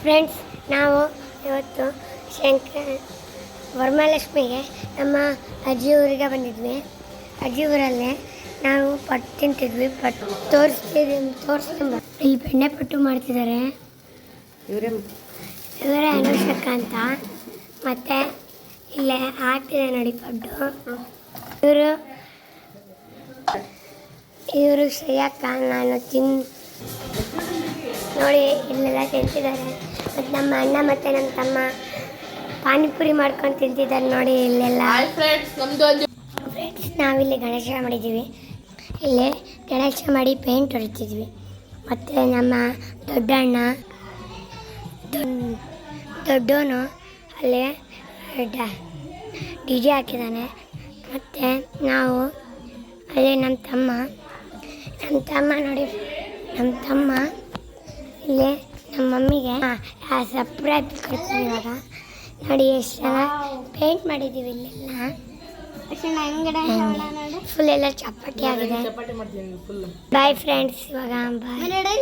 Friends, ನಾವು ಇವತ್ತು ವರಮಹಾಲಕ್ಷ್ಮಿಗೆ ನಮ್ಮ ಅಜ್ಜಿ ಊರಿಗೆ ಬಂದಿದ್ವಿ. ಅಜ್ಜಿ ಊರಲ್ಲೇ ನಾವು ಪಟ್ಟು ತಿಂತಿದ್ವಿ. ಪಟ್ಟು ತೋರಿಸ್ತೀನಿ. ಇಲ್ಲಿ ಬೆಣ್ಣೆ ಪಟ್ಟು ಮಾಡ್ತಿದ್ದಾರೆ. ಇವರೇ ಅನುಷಕ್ಕ ಅಂತ. ಮತ್ತು ಇಲ್ಲೇ ಆಗ್ತಿದೆ ನೋಡಿ ಪಡ್ಡು. ಇವರು ಶ್ರೇಯಕ್ಕ. ನಾನು ನೋಡಿ ಇಲ್ಲೆಲ್ಲ ತಿಂತಿದ್ದಾರೆ. ಮತ್ತು ನಮ್ಮ ಅಣ್ಣ ಮತ್ತು ನಮ್ಮ ತಮ್ಮ ಪಾನಿಪುರಿ ಮಾಡ್ಕೊಂಡು ತಿಂತಿದ್ದಾರೆ ನೋಡಿ ಇಲ್ಲೆಲ್ಲ. ಫ್ರೆಂಡ್ಸ್, ನಾವಿಲ್ಲಿ ಗಣೇಶ ಮಾಡಿದ್ದೀವಿ. ಇಲ್ಲಿ ಗಣೇಶ ಮಾಡಿ ಪೇಂಟ್ ಹೊಡಿತಿದ್ವಿ. ಮತ್ತು ನಮ್ಮ ದೊಡ್ಡಣ್ಣ ದೊಡ್ಡವನು ಅಲ್ಲಿ ಡಿ ಜೆ ಹಾಕಿದ್ದಾನೆ. ಮತ್ತು ನಾವು ಅಲ್ಲಿ ನಮ್ಮ ತಮ್ಮ ನೋಡಿ, ನಮ್ಮ ತಮ್ಮ ಇಲ್ಲಿ ನಮ್ಮ ಮಮ್ಮಿಗೆ ಸರ್ಪ್ರೈಸ್ ಕೊಡ್ತೀವಿ. ಇವಾಗ ನೋಡಿ ಎಷ್ಟು ಚೆನ್ನಾಗಿ ಪೇಂಟ್ ಮಾಡಿದ್ದೀವಿ. ಇಲ್ಲೆಲ್ಲ ಫುಲ್ ಎಲ್ಲ ಚಪಾಟಿ ಆಗಿದೆ. ಬಾಯ್ ಫ್ರೆಂಡ್ಸ್, ಇವಾಗ ಬಾಯ್.